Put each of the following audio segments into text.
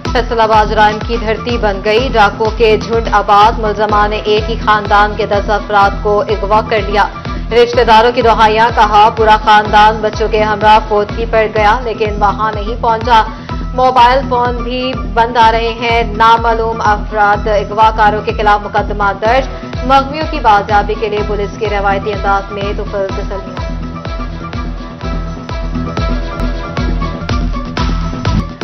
फैसलाबाद जराइम की धरती बन गई। डाकुओं के झुंड आबाद, मुलजमा ने एक ही खानदान के 10 अफराद को अगवा कर लिया। रिश्तेदारों की दुहाइयां, कहा पूरा खानदान बच्चों के हमरा फोतगी पड़ गया, लेकिन वहां नहीं पहुंचा। मोबाइल फोन भी बंद आ रहे हैं। नामालूम अफराद अगवाकारों के खिलाफ मुकदमा दर्ज। मगमियों की बाजियाबी के लिए पुलिस के रवायती अंदाज में तुफल तसल्लियां।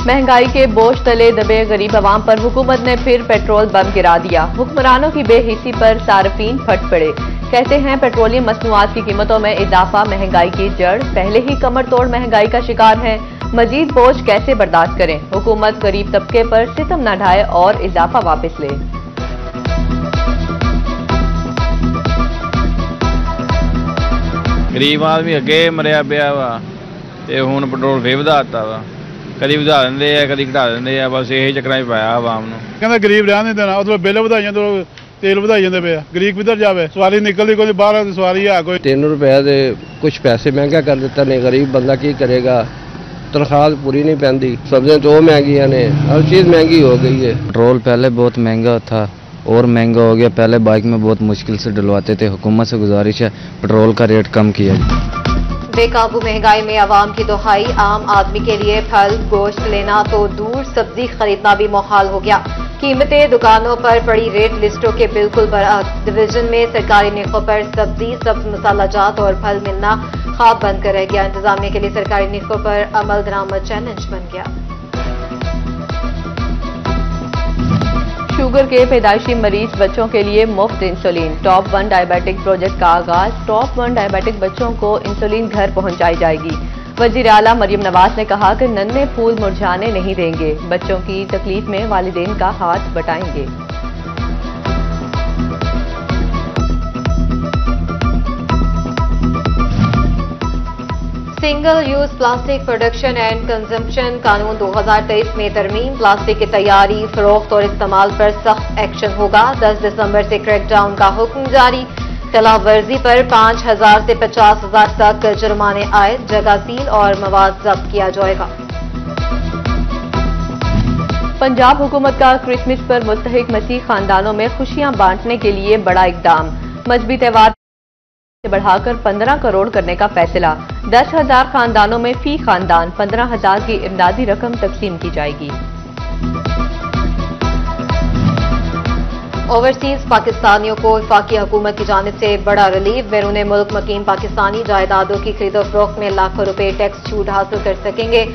महंगाई के बोझ तले दबे गरीब आवाम पर हुकूमत ने फिर पेट्रोल बम गिरा दिया। हुक्मरानों की बेहिसी पर सार्फिन फट पड़े। कहते हैं पेट्रोलियम मसनूआत की कीमतों में इजाफा महंगाई की जड़। पहले ही कमर तोड़ महंगाई का शिकार है, मजीद बोझ कैसे बर्दाश्त करें। हुकूमत गरीब तबके पर सितम न ढाए और इजाफा वापस ले। गरीब आदमी अगे मरिया पिया वा ते हुण पेट्रोल फिर वधाता वा। कभी वधा देंदे आ, कभी घटा देंदे आ। बस यही चक्करां च पाया आवाम नूं। कहंदे गरीब रहन नहीं देना, उधर बिल वधाई जांदे, तेल वधाई जांदे पे। गरीब किधर जावे? सवारी निकलदी कोई बाहर, सवारी है कोई। 3 रुपए दे कुछ पैसे महंगा कर दिता ने। गरीब बंदा की करेगा? तनख्वाह पूरी नहीं पैंदी। सब्जियां तो महंगियां ने, हर चीज महंगी हो गई है। पेट्रोल पहले बहुत महंगा था और महंगा हो गया। पहले बाइक में बहुत मुश्किल से डलवाते थे। हुकूमत से गुजारिश है पेट्रोल का रेट कम किया। बेकाबू महंगाई में आवाम की दुहाई। आम आदमी के लिए फल गोश्त लेना तो दूर, सब्जी खरीदना भी मुहाल हो गया। कीमतें दुकानों पर पड़ी रेट लिस्टों के बिल्कुल बरअक्स। डिवीजन में सरकारी निखों पर सब्जी, सब्ज मसालाजात और फल मिलना ख्वाब बनकर रह गया। इंतजामिया के लिए सरकारी निखों पर अमल दरामद चैलेंज बन गया। शुगर के पैदाइशी मरीज बच्चों के लिए मुफ्त इंसुलिन। टॉप 1 डायबिटिक प्रोजेक्ट का आगाज। टॉप 1 डायबिटिक बच्चों को इंसुलिन घर पहुंचाई जाएगी। वजीर आला मरियम नवाज ने कहा कि नन्हे फूल मुरझाने नहीं देंगे। बच्चों की तकलीफ में वालिदैन का हाथ बटाएंगे। Single use plastic production and consumption कानून 2023 में तरमीम। प्लास्टिक की तैयारी, फरोख्त और इस्तेमाल पर सख्त एक्शन होगा। 10 दिसंबर से क्रैकडाउन का हुक्म जारी। खिलाफ वर्जी पर 5,000 से 50,000 तक जुर्माने आयद। जगह सील और मवाद जब्त किया जाएगा। पंजाब हुकूमत का क्रिसमस पर मुस्तहिक मसीह खानदानों में खुशियां बांटने के लिए बड़ा इकदाम। मजहबी त्यौहार बढ़ाकर 15 करोड़ करने का फैसला। 10,000 खानदानों में फी खानदान 15,000 की इमदादी रकम तकसीम की जाएगी। ओवरसीज पाकिस्तानियों को वफाकी हुकूमत की जानिब से बड़ा रिलीफ। बैरून मुल्क मुकीम पाकिस्तानी जायदादों की खरीदो फरोख्त में लाखों रुपए टैक्स छूट हासिल कर सकेंगे।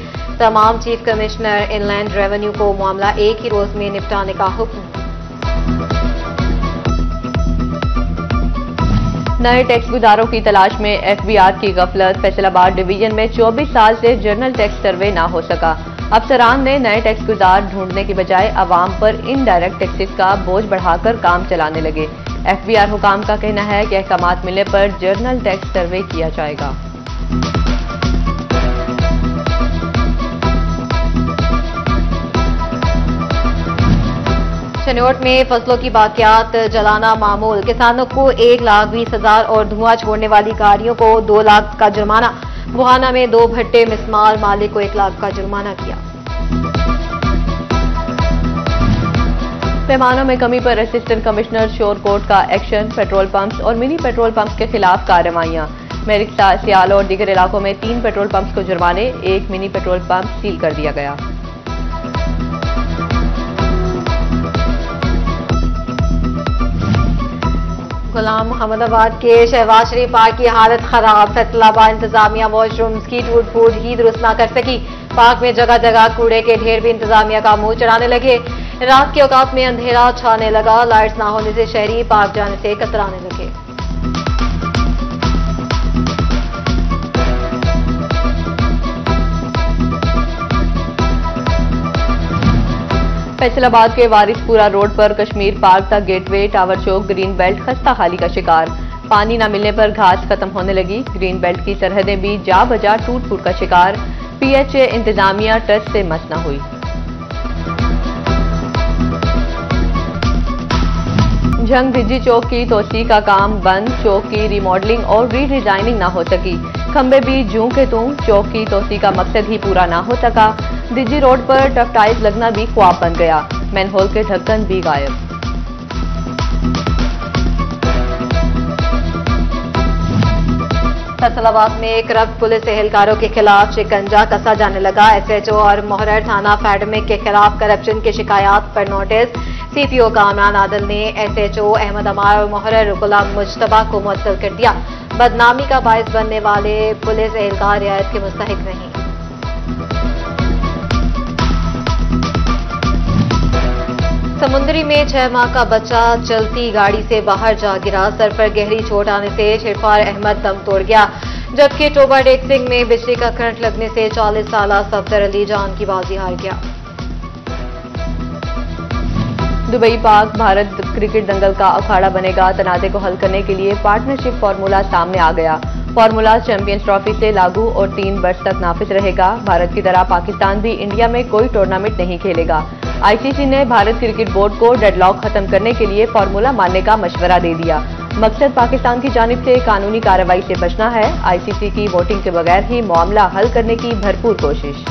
तमाम चीफ कमिश्नर इनलैंड रेवेन्यू को मामला एक ही रोज में निपटाने का हुक्म। नए टैक्स गुजारों की तलाश में एफबीआर की गफलत। फैसलाबाद डिवीजन में 24 साल से जर्नल टैक्स सर्वे ना हो सका। अफसरान ने नए टैक्स गुजार ढूंढने की बजाय आवाम पर इनडायरेक्ट टैक्सेस का बोझ बढ़ाकर काम चलाने लगे। एफबीआर हुकाम का कहना है कि अहकामात मिलने पर जर्नल टैक्स सर्वे किया जाएगा। शनियोट में फसलों की बाकियात जलाना मामूल। किसानों को 1,20,000 और धुआं छोड़ने वाली गाड़ियों को 2 लाख का जुर्माना। बुहाना में 2 भट्टे मिसमार मालिक को 1 लाख का जुर्माना किया। पैमानों में कमी पर असिस्टेंट कमिश्नर शोरकोट का एक्शन। पेट्रोल पंप्स और मिनी पेट्रोल पंप्स के खिलाफ कार्रवाइयां। मेरिक, सियाल और दीगर इलाकों में 3 पेट्रोल पंप्स को जुर्माने। 1 मिनी पेट्रोल पंप सील कर दिया गया। गुलाम मोहम्मदाबाद के शहबाज शरीफ पार्क की हालत खराब। फैसलाबाद इंतजामिया वॉशरूम्स की टूट फूट ही दुरुस्त न कर सकी। पार्क में जगह जगह कूड़े के ढेर भी इंतजामिया का मुंह चढ़ाने लगे। रात के औकात में अंधेरा छाने लगा। लाइट्स न होने से शहरी पार्क जाने से कतराने लगे। फैसलाबाद के वारिसपुरा रोड पर कश्मीर पार्क तक गेटवे, टावर चौक, ग्रीन बेल्ट खस्ता हाली का शिकार। पानी न मिलने पर घास खत्म होने लगी। ग्रीन बेल्ट की सरहदें भी जा बजा टूट फूट का शिकार। पीएचए इंतजामिया ट्रस्ट से मस न हुई। झंग भिज्जी चौक की तोसी का काम बंद। चौक की रिमॉडलिंग और रीडिजाइनिंग न हो सकी। खंबे भी जूं के तूं। चौक की तोसी का मकसद ही पूरा न हो सका। दिजी रोड पर टफ टाइल्स लगना भी ख्वाब बन गया, मैनहोल के ढक्कन भी गायब। फैसलाबाद में करप्ट पुलिस एहलकारों के खिलाफ शिकंजा कसा जाने लगा। एसएचओ और मोहरर थाना फैडमिक के खिलाफ करप्शन की शिकायत पर नोटिस। सीपीओ कामरान आदिल ने एसएचओ अहमद अमार और मोहरर गुलाम मुज्तबा को मुअत्तल कर दिया। बदनामी का बायस बनने वाले पुलिस एहलकार रियायत के मुस्तहिक नहीं। समुंदरी में 6 माह का बच्चा चलती गाड़ी से बाहर जा गिरा। सर पर गहरी चोट आने से शिरफार अहमद दम तोड़ गया, जबकि टोबा डेक सिंह में बिजली का करंट लगने से 40 साल सफदर अली जान की बाजी हार गया। दुबई पाक भारत क्रिकेट दंगल का अखाड़ा बनेगा। तनाज़े को हल करने के लिए पार्टनरशिप फार्मूला सामने आ गया। फार्मूला चैंपियंस ट्रॉफी से लागू और 3 वर्ष तक नाफिज रहेगा। भारत की तरह पाकिस्तान भी इंडिया में कोई टूर्नामेंट नहीं खेलेगा। आईसीसी ने भारत क्रिकेट बोर्ड को डेडलॉक खत्म करने के लिए फार्मूला मानने का मशवरा दे दिया। मकसद पाकिस्तान की जानिब से कानूनी कार्रवाई से बचना है। आईसीसी की वोटिंग के बगैर ही मामला हल करने की भरपूर कोशिश।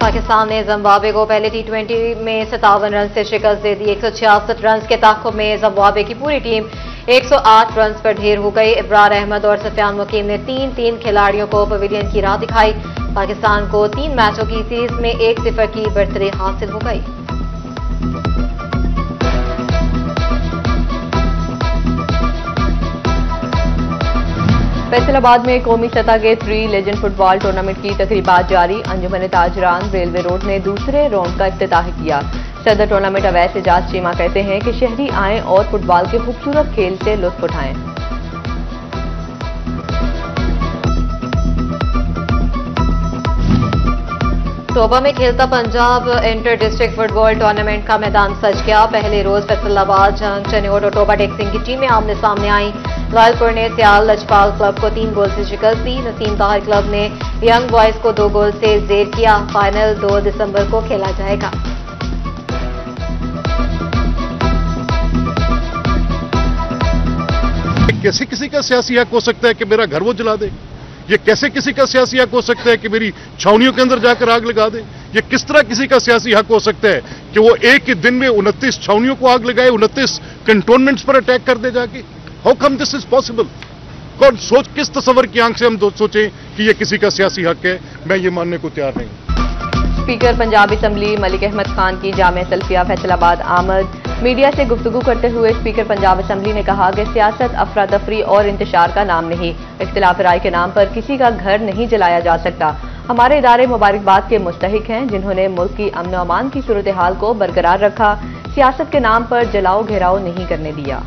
पाकिस्तान ने जिम्बाब्वे को पहले T20 में 57 रन से शिकस्त दे दी। 166 रन के ताक़ुब में जिम्बाब्वे की पूरी टीम 108 रन पर ढेर हो गई। इब्रार अहमद और सफियान मुकीम ने 3-3 खिलाड़ियों को पवेलियन की राह दिखाई। पाकिस्तान को 3 मैचों की सीरीज में 1-0 की बढ़तरी हासिल हो गई। फैसलाबाद में कौमी सतह के 3 लेजेंड फुटबॉल टूर्नामेंट की तकरीबात जारी। अंजुमन ताजरान रेलवे रोड ने दूसरे राउंड का इफ्तिताह किया। सदर टूर्नामेंट अवैस एजाज चीमा कहते हैं कि शहरी आएं और फुटबॉल के खूबसूरत खेल से लुत्फ उठाएं। टोबा में खेलता Punjab inter district football tournament का मैदान सज गया। पहले रोज फैसलाबाद, जंग, चनियोट और टोबा डेक सिंह की टीमें आमने सामने आईं। लालपुर ने सियाल लजपाल क्लब को 3 गोल से शिकस्त दी। नसीम ताहिर क्लब ने यंग बॉयज को 2 गोल से जेर किया। फाइनल 2 दिसंबर को खेला जाएगा। कैसे किसी का सियासी हक हो सकता है कि मेरा घर वो जला दे? ये कैसे किसी का सियासी हक हो सकता है कि मेरी छावनियों के अंदर जाकर आग लगा दे? ये किस तरह किसी का सियासी हक हो सकता है कि वो एक ही दिन में 29 छावनियों को आग लगाए, 29 कंटोनमेंट्स पर अटैक कर दे जाके? How come this is possible? कौन सोच, किस तस्वर की आंख से हम सोचें कि ये किसी का सियासी हक है? मैं ये मानने को तैयार नहीं। स्पीकर पंजाब असम्बली मलिक अहमद खान की जामे सल्फिया फैसलाबाद आमद। मीडिया से गुफ्तगू करते हुए स्पीकर पंजाब असम्बली ने कहा कि सियासत अफरा तफरी और इंतशार का नाम नहीं। इख्तिलाफ राय के नाम पर किसी का घर नहीं जलाया जा सकता। हमारे इदारे मुबारकबाद के मुस्तहिक हैं जिन्होंने मुल्क की अमन अमान की सूरत हाल को बरकरार रखा। सियासत के नाम पर जलाओ घेराव नहीं करने दिया।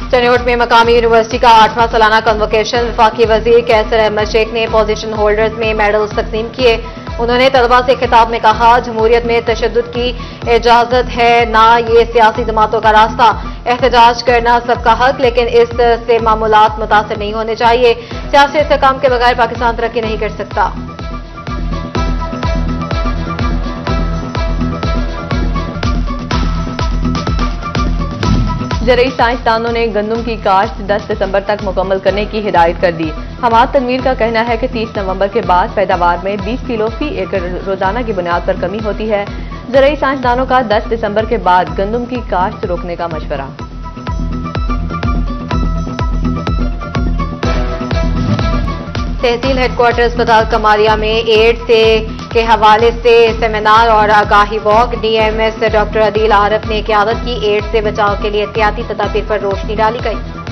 चनियोट में मकामी यूनिवर्सिटी का 8वां सालाना कन्वोकेशन। वफाकी वजीर कैसर अहमद शेख ने पोजीशन होल्डर्स में मेडल्स तकसीम किए। उन्होंने तलबा से खिताब में कहा, जमहूरियत में तशद्दुद की इजाजत है, ना ये सियासी जमातों का रास्ता। एहतजाज करना सबका हक, लेकिन इस से मामूलात मुतासर नहीं होने चाहिए। सियासी इस्तेहकाम के बगैर पाकिस्तान तरक्की नहीं कर सकता। ज़रूरी साइंसदानों ने गंदम की काश्त 10 दिसंबर तक मुकम्मल करने की हिदायत कर दी। हमाद तनवीर का कहना है कि 30 नवंबर के बाद पैदावार में 20 किलो फी एकड़ रोजाना की बुनियाद पर कमी होती है। ज़रूरी साइंसदानों का 10 दिसंबर के बाद गंदम की काश्त रोकने का मशवरा। तहसील हेडक्वार्टर अस्पताल कमारिया में एड्स के हवाले से सेमिनार और आगाही वॉक। डीएमएस डॉक्टर अदील आरफ ने क़यादत की। एड्स से बचाव के लिए एहतियाती तदाबीर पर रोशनी डाली गई।